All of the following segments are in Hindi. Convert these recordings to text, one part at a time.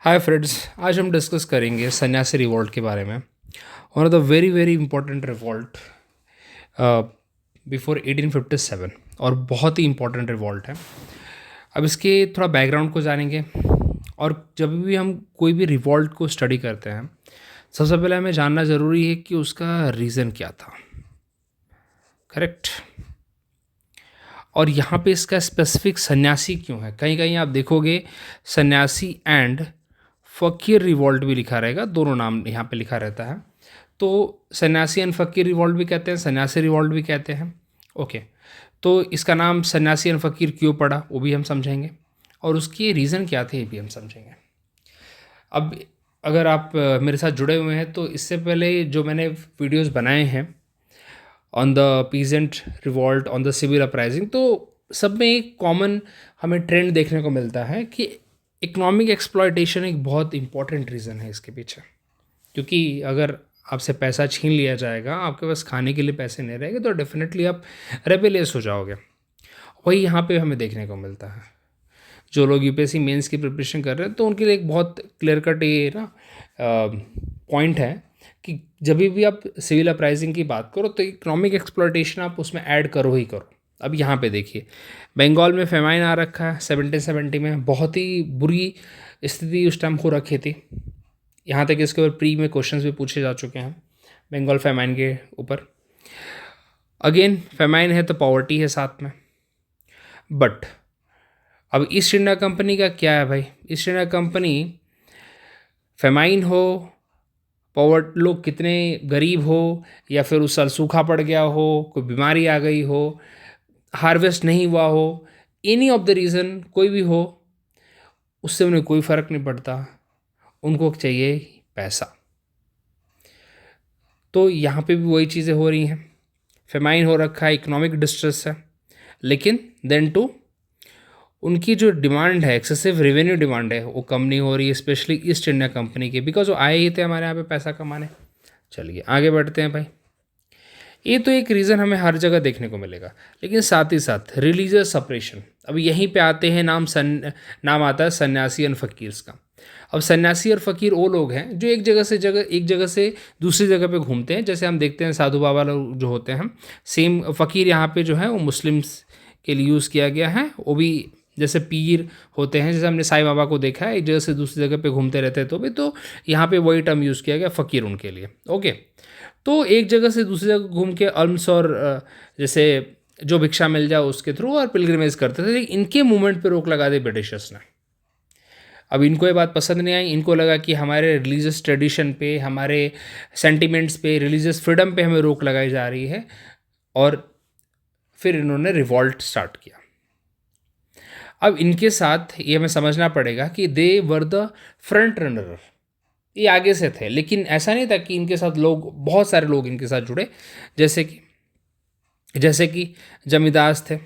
हाय फ्रेंड्स, आज हम डिस्कस करेंगे सन्यासी रिवॉल्ट के बारे में। One of the very very important revolt before 1857 और बहुत ही इंपॉर्टेंट रिवॉल्ट है। अब इसके थोड़ा बैकग्राउंड को जानेंगे। और जब भी हम कोई भी रिवॉल्ट को स्टडी करते हैं, सबसे पहले हमें जानना ज़रूरी है कि उसका रीज़न क्या था। करेक्ट। और यहाँ पे इसका स्पेसिफिक सन्यासी क्यों है, कहीं कहीं आप देखोगे सन्यासी एंड फ़कीर रिवॉल्ट भी लिखा रहेगा, दोनों नाम यहाँ पे लिखा रहता है। तो सन्यासी एंड फ़कीर रिवॉल्ट भी कहते हैं, सन्यासी रिवॉल्ट भी कहते हैं। ओके, तो इसका नाम सन्यासी एंड फ़कीर क्यों पड़ा वो भी हम समझेंगे, और उसकी रीज़न क्या थे ये भी हम समझेंगे। अब अगर आप मेरे साथ जुड़े हुए हैं तो इससे पहले जो मैंने वीडियोस बनाए हैं on the peasant revolt, on the civil uprising, तो सब में एक कॉमन हमें ट्रेंड देखने को मिलता है कि इकोनॉमिक एक्सप्लॉयटेशन एक बहुत इंपॉर्टेंट रीज़न है इसके पीछे। क्योंकि अगर आपसे पैसा छीन लिया जाएगा, आपके पास खाने के लिए पैसे नहीं रहेंगे, तो डेफिनेटली आप रेबेलियस हो जाओगे। वही यहाँ पे हमें देखने को मिलता है। जो लोग यूपीएससी मेंस की प्रिपरेशन कर रहे हैं तो उनके लिए एक बहुत क्लियर कट ये ना पॉइंट है कि जब भी आप सिविल अपराइजिंग की बात करो तो इकोनॉमिक एक्सप्लॉयटेशन आप उसमें ऐड करो ही करो। अब यहाँ पे देखिए, बंगाल में फेमाइन आ रखा है 1770 में, बहुत ही बुरी स्थिति उस टाइम हो रखी थी। यहाँ तक इसके ऊपर प्री में क्वेश्चंस भी पूछे जा चुके हैं बंगाल फेमाइन के ऊपर। अगेन फेमाइन है तो पॉवर्टी है साथ में। बट अब ईस्ट इंडिया कंपनी का क्या है भाई, ईस्ट इंडिया कंपनी फेमाइन हो, पॉवर्ट लोग कितने गरीब हो, या फिर उस साल सूखा पड़ गया हो, कोई बीमारी आ गई हो, हार्वेस्ट नहीं हुआ हो, एनी ऑफ द रीज़न कोई भी हो, उससे उन्हें कोई फ़र्क नहीं पड़ता, उनको चाहिए पैसा। तो यहाँ पे भी वही चीज़ें हो रही हैं, फेमाइन हो रखा है, इकोनॉमिक डिस्ट्रेस है, लेकिन देन टू उनकी जो डिमांड है, एक्सेसिव रेवेन्यू डिमांड है, वो कम नहीं हो रही है, स्पेशली ईस्ट इंडिया कंपनी की, बिकॉज वो आए ही थे हमारे यहाँ पे पैसा कमाने। चलिए आगे बढ़ते हैं भाई। ये तो एक रीज़न हमें हर जगह देखने को मिलेगा, लेकिन साथ ही साथ रिलीजियस सपरेशन। अब यहीं पे आते हैं नाम आता है सन्यासी एंड फ़कीर्स का। अब सन्यासी और फ़कीर वो लोग हैं जो एक जगह से दूसरी जगह पे घूमते हैं। जैसे हम देखते हैं साधु बाबा लोग जो होते हैं, सेम फ़कीर यहाँ पे जो है वो मुस्लिम्स के लिए यूज़ किया गया है। वो भी जैसे पीर होते हैं, जैसे हमने साईं बाबा को देखा है एक जगह से दूसरी जगह पे घूमते रहते हैं, तो भी तो यहाँ पे वही टर्म यूज़ किया गया फ़कीर उनके लिए। ओके, तो एक जगह से दूसरी जगह घूम के अल्म्स और जैसे जो भिक्षा मिल जाए उसके थ्रू और पिलग्रिमेज करते थे, लेकिन इनके मूवमेंट पे रोक लगा दी ब्रिटिशर्स ने। अब इनको ये बात पसंद नहीं आई, इनको लगा कि हमारे रिलीजियस ट्रेडिशन पे, हमारे सेंटिमेंट्स पे, रिलीजियस फ्रीडम पे हमें रोक लगाई जा रही है, और फिर इन्होंने रिवॉल्ट स्टार्ट किया। अब इनके साथ ये हमें समझना पड़ेगा कि दे वर द फ्रंट रनर, ये आगे से थे, लेकिन ऐसा नहीं था कि इनके साथ लोग, बहुत सारे लोग इनके साथ जुड़े, जैसे कि जमींदार थे।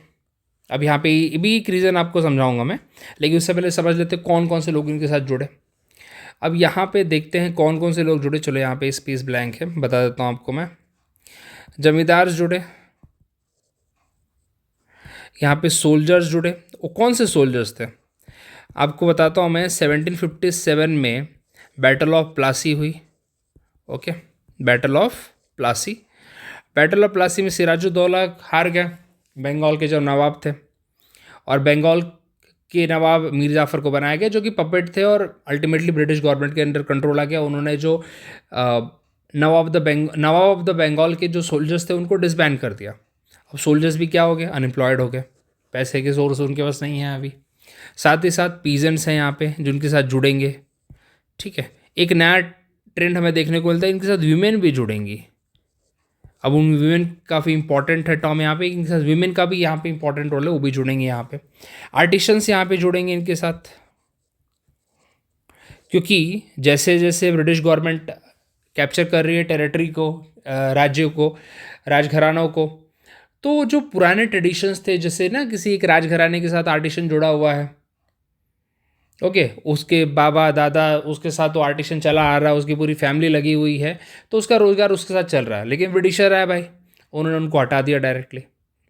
अब यहाँ पे ये भी एक रीज़न आपको समझाऊंगा मैं, लेकिन उससे पहले समझ लेते कौन कौन से लोग इनके साथ जुड़े। अब यहाँ पे देखते हैं कौन कौन से लोग जुड़े। चलो यहाँ पे स्पेस ब्लैंक है, बता देता हूँ आपको मैं। जमींदार जुड़े, यहाँ पे सोल्जर्स जुड़े। वो कौन से सोल्जर्स थे आपको बताता हूँ मैं। 1757 में बैटल ऑफ प्लासी हुई। Okay, battle of Plassey. Battle of Plassey में सिराजुद्दौला हार गए, बंगाल के जो नवाब थे, और बंगाल के नवाब मीर जाफ़र को बनाया गया, जो कि पपेट थे, और अल्टीमेटली ब्रिटिश गवर्नमेंट के अंडर कंट्रोल आ गया। उन्होंने जो नवाब ऑफ द बंगाल के जो सोल्जर्स थे उनको डिसबैंड कर दिया। अब सोल्जर्स भी क्या हो गए, अनएम्प्लॉयड हो गए, पैसे के सोर्स उनके पास नहीं है अभी। साथ ही साथ पीजेंट्स हैं यहाँ पे जिनके साथ जुड़ेंगे। ठीक है, एक नया ट्रेंड हमें देखने को मिलता है, इनके साथ वीमेन भी जुड़ेंगी। अब उन वीमेन काफ़ी इंपॉर्टेंट है टर्म यहाँ पे, इनके साथ वीमेन का भी यहाँ पे इंपॉर्टेंट रोल है, वो भी जुड़ेंगे यहाँ पे। आर्टिशंस यहाँ पे जुड़ेंगे इनके साथ, क्योंकि जैसे जैसे ब्रिटिश गवर्नमेंट कैप्चर कर रही है टेरिटरी को, राज्यों को, राजघरानों को, तो जो पुराने ट्रेडिशंस थे, जैसे ना किसी एक राजघराने के साथ आर्टिशन जुड़ा हुआ है, ओके, उसके बाबा दादा उसके साथ तो आर्टिशन चला आ रहा है, उसकी पूरी फैमिली लगी हुई है, तो उसका रोज़गार उसके साथ चल रहा है। लेकिन ब्रिटिशर है भाई, उन्होंने उनको हटा दिया डायरेक्टली,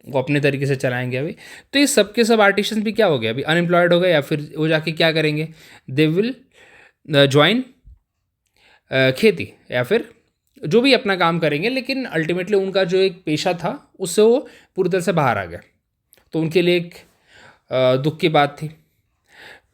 वो अपने तरीके से चलाएंगे अभी। तो ये सब के सब आर्टिशन भी क्या हो गया, अभी अनएम्प्लॉयड हो गए, या फिर वो जाके क्या करेंगे, दे विल ज्वाइन खेती या फिर जो भी अपना काम करेंगे, लेकिन अल्टीमेटली उनका जो एक पेशा था उससे वो पूरी तरह से बाहर आ गए। तो उनके लिए एक दुख की बात थी।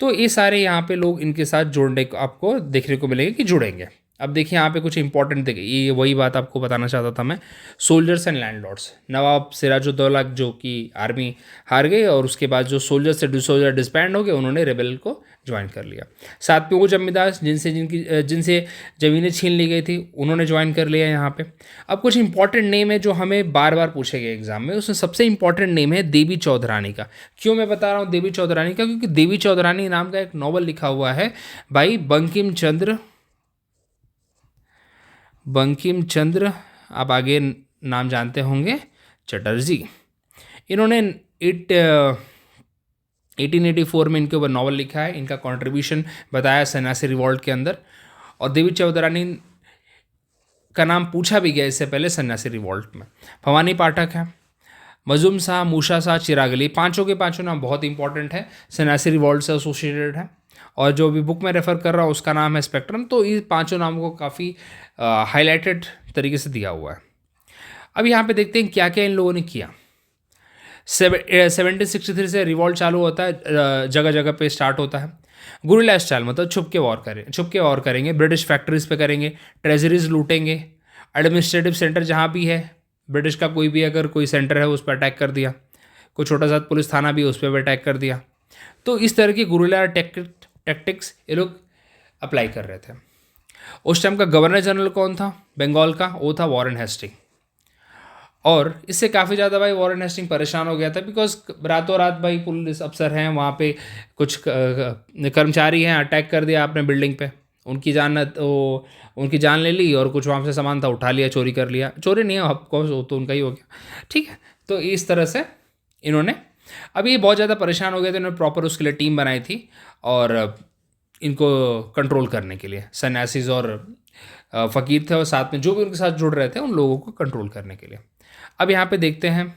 तो ये सारे यहाँ पे लोग इनके साथ जुड़ने को आपको देखने को मिलेंगे कि जुड़ेंगे। अब देखिए यहाँ पे कुछ इंपॉर्टेंट देखिए, ये वही बात आपको बताना चाहता था मैं। सोल्जर्स एंड लैंडलॉर्ड्स, नवाब सिराजुद्दौला जो कि आर्मी हार गई और उसके बाद जो सोल्जर्स थे सोल्जर डिस्बैंड हो गए, उन्होंने रेबेल को ज्वाइन कर लिया। साथ में वो जमींदार जिनसे ज़मीनें छीन ली गई थी, उन्होंने ज्वाइन कर लिया यहाँ पे। अब कुछ इंपॉर्टेंट नेम है जो हमें बार बार पूछे गए एग्जाम में, उसमें सबसे इंपॉर्टेंट नेम है देवी चौधरानी का। क्यों मैं बता रहा हूँ देवी चौधरानी का? क्योंकि देवी चौधरानी नाम का एक नॉवल लिखा हुआ है भाई बंकिम चंद्र, आप आगे नाम जानते होंगे, चटर्जी। इन्होंने 1884 में इनके ऊपर नॉवल लिखा है, इनका कंट्रीब्यूशन बताया सन्यासी रिवॉल्ट के अंदर। और देवी चौधरानी का नाम पूछा भी गया इससे पहले सन्यासी रिवॉल्ट में। भवानी पाठक है, मजूम शाह, मूसा शाह, चिराग अली, पांचों के पांचों नाम बहुत इंपॉर्टेंट है, सन्यासी रिवॉल्ट से एसोसिएटेड है। और जो भी बुक में रेफ़र कर रहा हूँ उसका नाम है स्पेक्ट्रम। तो ये पांचों नामों को काफ़ी हाईलाइटेड तरीके से दिया हुआ है। अब यहाँ पे देखते हैं क्या क्या इन लोगों ने किया। 1763 से रिवॉल्ट चालू होता है, जगह जगह पे स्टार्ट होता है। गुरिल्ला स्टाइल, मतलब छुप के वॉर करेंगे, ब्रिटिश फैक्ट्रीज पे करेंगे, ट्रेजरीज लूटेंगे, एडमिनिस्ट्रेटिव सेंटर जहाँ भी है ब्रिटिश का, कोई भी अगर कोई सेंटर है उस पर अटैक कर दिया, कोई छोटा सा पुलिस थाना भी उस पर भी अटैक कर दिया। तो इस तरह की गुरिल्ला टैक्टिक्स ये लोग अप्लाई कर रहे थे। उस टाइम का गवर्नर जनरल कौन था बंगाल का? वो था वॉरेन हेस्टिंग। और इससे काफ़ी ज़्यादा भाई वॉरेन हेस्टिंग परेशान हो गया था, बिकॉज रातों रात भाई पुलिस अफसर हैं वहाँ पे, कुछ कर्मचारी हैं, अटैक कर दिया आपने बिल्डिंग पे, उनकी जान ले ली और कुछ वहाँ से सामान था उठा लिया, चोरी कर लिया। चोरी नहीं है ऑफकोर्स, वो तो उनका ही हो गया, ठीक है। तो इस तरह से इन्होंने, अब ये बहुत ज़्यादा परेशान हो गए थे, इन्होंने प्रॉपर उसके लिए टीम बनाई थी और इनको कंट्रोल करने के लिए सन्यासीज और फ़कीर थे और साथ में जो भी उनके साथ जुड़ रहे थे उन लोगों को कंट्रोल करने के लिए। अब यहाँ पे देखते हैं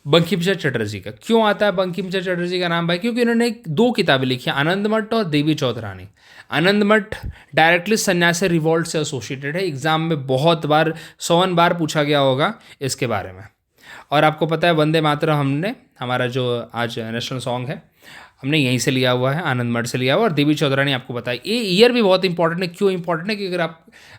बंकिम चंद्र चटर्जी का। क्यों आता है बंकिम चंद्र चटर्जी का नाम भाई? क्योंकि इन्होंने दो किताबें लिखी हैं, आनंद मठ और देवी चौधरानी। आनंद मठ डायरेक्टली सन्यासी रिवॉल्ट से एसोसिएटेड है, एग्जाम में बहुत बार 100 बार पूछा गया होगा इसके बारे में। और आपको पता है वंदे मातरम हमने, हमारा जो आज नेशनल सॉन्ग है, हमने यहीं से लिया हुआ है, आनंद मठ से लिया हुआ। और देवी चौधरानी आपको बताया, ये ईयर भी बहुत इंपॉर्टेंट है। क्यों इंपॉर्टेंट है? क्योंकि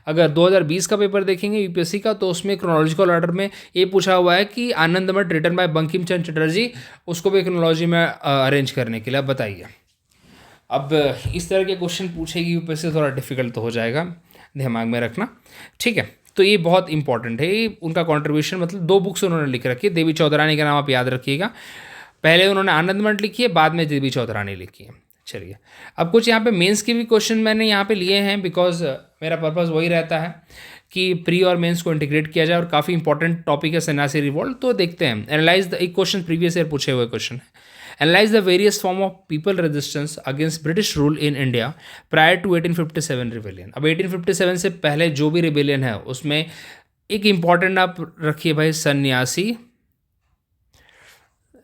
अगर 2020 का पेपर देखेंगे यूपीएससी का, तो उसमें क्रोनोलॉजिकल ऑर्डर में ये पूछा हुआ है कि आनंद मठ रिटन बाय बंकिम चंद्र चटर्जी, उसको भी क्रोनोलॉजी में अरेंज करने के लिए। अब बताइए, अब इस तरह के क्वेश्चन पूछेगी यूपीएससी, थोड़ा डिफिकल्ट तो हो जाएगा, दिमाग में रखना, ठीक है। तो ये बहुत इंपॉर्टेंट है, ये उनका कॉन्ट्रीब्यूशन, मतलब 2 बुक्स उन्होंने लिख रखी है। देवी चौधरानी का नाम आप याद रखिएगा, पहले उन्होंने आनंद मठ लिखी है, बाद में देवी चौधरानी लिखी है। चलिए, अब कुछ यहाँ पे मेंस के भी क्वेश्चन मैंने यहाँ पे लिए हैं, बिकॉज मेरा पर्पस वही रहता है कि प्री और मेंस को इंटीग्रेट किया जाए, और काफ़ी इंपॉर्टेंट टॉपिक है सन्यासी रिवॉल्ट। तो देखते हैं, एनालाइज द, एक क्वेश्चन प्रीवियस ईयर पूछे हुए क्वेश्चन है, analyse the various form of people resistance against British rule in India prior to 1857 rebellion. अब 1857 से पहले जो भी रिबेलियन है उसमें एक इंपॉर्टेंट आप रखिए भाई,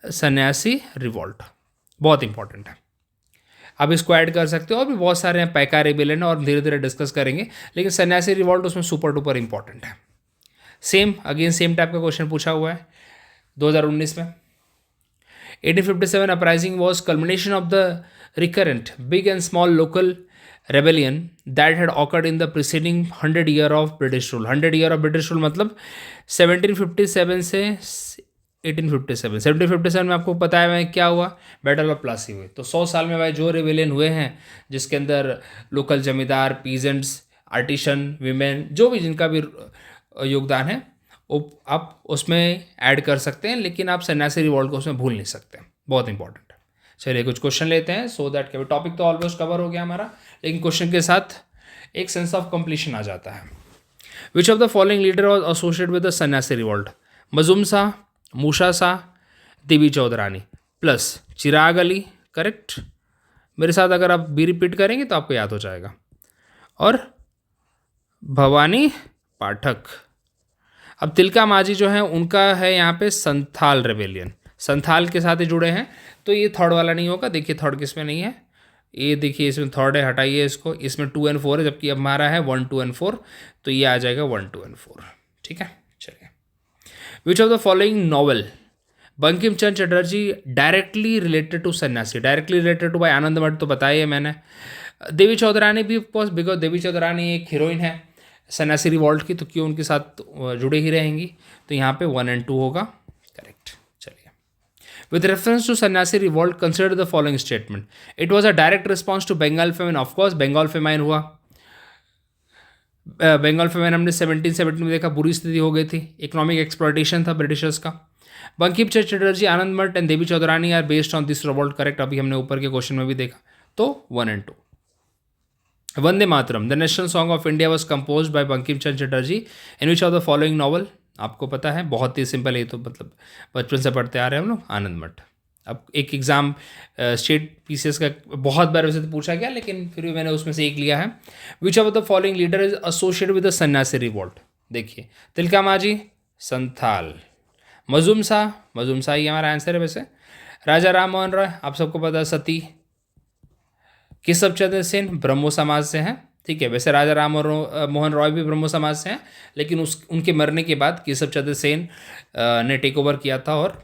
सन्यासी रिवॉल्ट बहुत इंपॉर्टेंट है। आप इसको ऐड कर सकते हो, और भी बहुत सारे हैं, पैका रिबेलियन, और धीरे धीरे डिस्कस करेंगे, लेकिन सन्यासी रिवॉल्ट उसमें सुपर डुपर इंपॉर्टेंट है। सेम टाइप का क्वेश्चन पूछा हुआ है 2019 में। 1857 uprising was culmination of the recurrent big and small local rebellion that had occurred in the preceding 100 year of British rule। 100 year of British rule मतलब 1757 से 1757 में आपको पता है क्या हुआ, बैटल ऑफ प्लासी हुई। तो 100 साल में भाई जो रिवेलियन हुए हैं, जिसके अंदर लोकल जमींदार, पीजेंट्स, आर्टिशन, वीमेन, जो भी जिनका भी योगदान है वो आप उसमें ऐड कर सकते हैं, लेकिन आप सन्यासी रिवॉल्ट को उसमें भूल नहीं सकते, बहुत इंपॉर्टेंट है। चलिए कुछ क्वेश्चन लेते हैं, सो दैट कि टॉपिक तो ऑलमोस्ट कवर हो गया हमारा, लेकिन क्वेश्चन के साथ एक सेंस ऑफ कंप्लीशन आ जाता है। विच of the following leader was associated with the सन्यासी रिवॉल्ट? मजूम शाह, मूसा शाह, देवी चौधरानी प्लस चिराग अली, करेक्ट। मेरे साथ अगर आप भी रिपीट करेंगे तो आपको याद हो जाएगा, और भवानी पाठक। अब तिलका मांझी जो है उनका है यहाँ पे संथाल रेबेलियन, संथाल के साथ ही जुड़े हैं, तो ये थर्ड वाला नहीं होगा। देखिए थर्ड किस में नहीं है, ये देखिए इसमें थर्ड है, हटाइए इसको, इसमें 2 and 4 है, जबकि अब हमारा है 1, 2 and 4, तो ये आ जाएगा 1, 2 and 4। ठीक है, चलिए। Which of the following novel Bankim Chandra Chatterjee directly related to Sanyasi, directly related to भाई आनंद मठ तो बताया है मैंने। देवी चौधरानी भी ऑफकोर्स, बिकॉज देवी चौधरानी एक हीरोइन है सन्यासी रिवॉल्ट की, तो क्यों उनके साथ जुड़े ही रहेंगी, तो यहाँ पे 1 and 2 होगा, करेक्ट। चलिए, with reference to Sanyasi revolt consider the following statement, it was a direct response to Bengal famine, of course Bengal famine हुआ। बंगाल फेमाइन हमने 1770 में देखा, बुरी स्थिति हो गई थी, इकोनॉमिक एक्सप्लॉयटेशन था ब्रिटिशर्स का। Bankim Chandra Chatterjee, Anand Math and Devi Chaudhurani are based on this revolt, correct, अभी हमने ऊपर के क्वेश्चन में भी देखा, तो 1 and 2। Vande Mataram, the national song of India was compose bye Bankim Chandra Chatterjee in which of the following novel, आपको पता है, बहुत ही सिंपल है, तो मतलब बचपन से पढ़ते आ रहे हैं हम लोग, आनंद मठ। अब एक एग्ज़ाम स्टेट पीसीएस का बहुत बार वैसे तो पूछा गया, लेकिन फिर भी मैंने उसमें से एक लिया है। विच of the following leader is associated with the सन्यासी रिवॉल्ट, देखिए तिलका मांझी, संथाल, मजूम शाह ही हमारा आंसर है वैसे। राजा राम मोहन रॉय, आप सबको पता है, सती। केशव चंद्र सेन ब्रह्मो समाज से हैं, ठीक है, वैसे राजा राम मोहन रॉय भी ब्रह्मो समाज से हैं, लेकिन उनके मरने के बाद केशव चंद्र सेन ने टेक ओवर किया था, और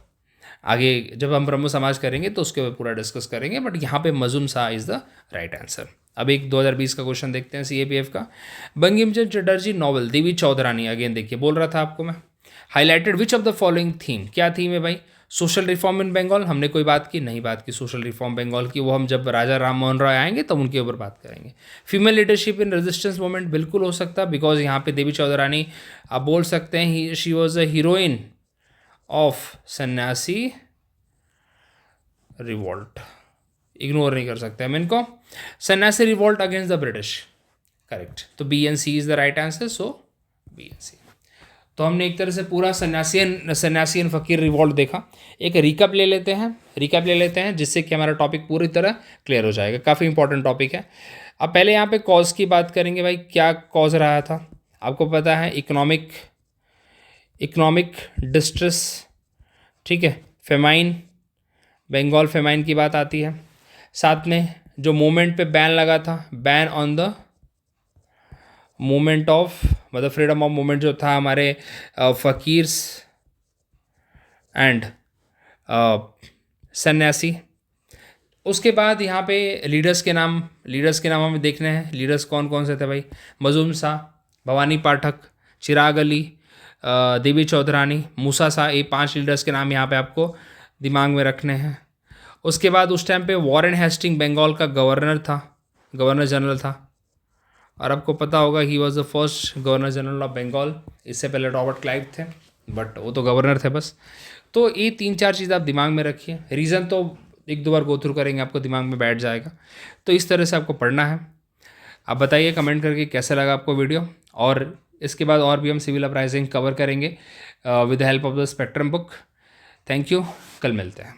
आगे जब हम ब्रह्मो समाज करेंगे तो उसके ऊपर पूरा डिस्कस करेंगे, बट यहाँ पे Majnu Shah is the right answer. अब एक 2020 का क्वेश्चन देखते हैं सीएपीएफ का। बंकिम चंद्र चटर्जी नॉवल देवी चौधरानी, अगेन देखिए बोल रहा था आपको मैं, highlighted which of the following theme, क्या थीम है भाई, सोशल रिफॉर्म इन बंगाल, हमने कोई बात की नहीं, बात की सोशल रिफॉर्म बंगाल की, वो हम जब राजा राम मोहन रॉय आएंगे तब उनके ऊपर बात करेंगे। Female leadership in resistance movement, बिल्कुल हो सकता है, बिकॉज यहाँ पे देवी चौधरानी आप बोल सकते हैं she was a heroine of Sanyasi revolt, ignore नहीं कर सकते हम इनको। Sanyasi revolt against the British, correct, तो B and C is the right answer, so B and C. तो हमने एक तरह से पूरा सन्यासियन फ़कीर रिवॉल्ट देखा। एक रिकैप ले लेते हैं जिससे कि हमारा टॉपिक पूरी तरह क्लियर हो जाएगा, काफ़ी इंपॉर्टेंट टॉपिक है। अब पहले यहाँ पे कॉज की बात करेंगे भाई, क्या कॉज रहा था, आपको पता है इकोनॉमिक डिस्ट्रेस, ठीक है, फेमाइन, बंगाल फेमाइन की बात आती है, साथ में जो मूवमेंट पे बैन लगा था, ban on the movement of, मतलब फ्रीडम ऑफ मूवमेंट जो था हमारे फ़कीर्स एंड सन्यासी। उसके बाद यहाँ पे लीडर्स के नाम हमें देखने हैं, लीडर्स कौन कौन से थे भाई, मजूम शाह, भवानी पाठक, चिराग अली, देवी चौधरानी, मूसा शाह, ये 5 लीडर्स के नाम यहाँ पे आपको दिमाग में रखने हैं। उसके बाद उस टाइम पे वॉरेन हेस्टिंग बंगाल का गवर्नर जनरल था, और आपको पता होगा he was the first governor general of Bengal, इससे पहले रॉबर्ट क्लाइव थे, बट वो तो गवर्नर थे बस। तो ये 3-4 चीज़ आप दिमाग में रखिए, रीज़न तो 1-2 बार गो थ्रू करेंगे, आपको दिमाग में बैठ जाएगा, तो इस तरह से आपको पढ़ना है। आप बताइए कमेंट करके कैसा लगा आपको वीडियो, और इसके बाद और भी हम सिविल अपराइजिंग कवर करेंगे with the help of the spectrum book. Thank you, कल मिलते हैं।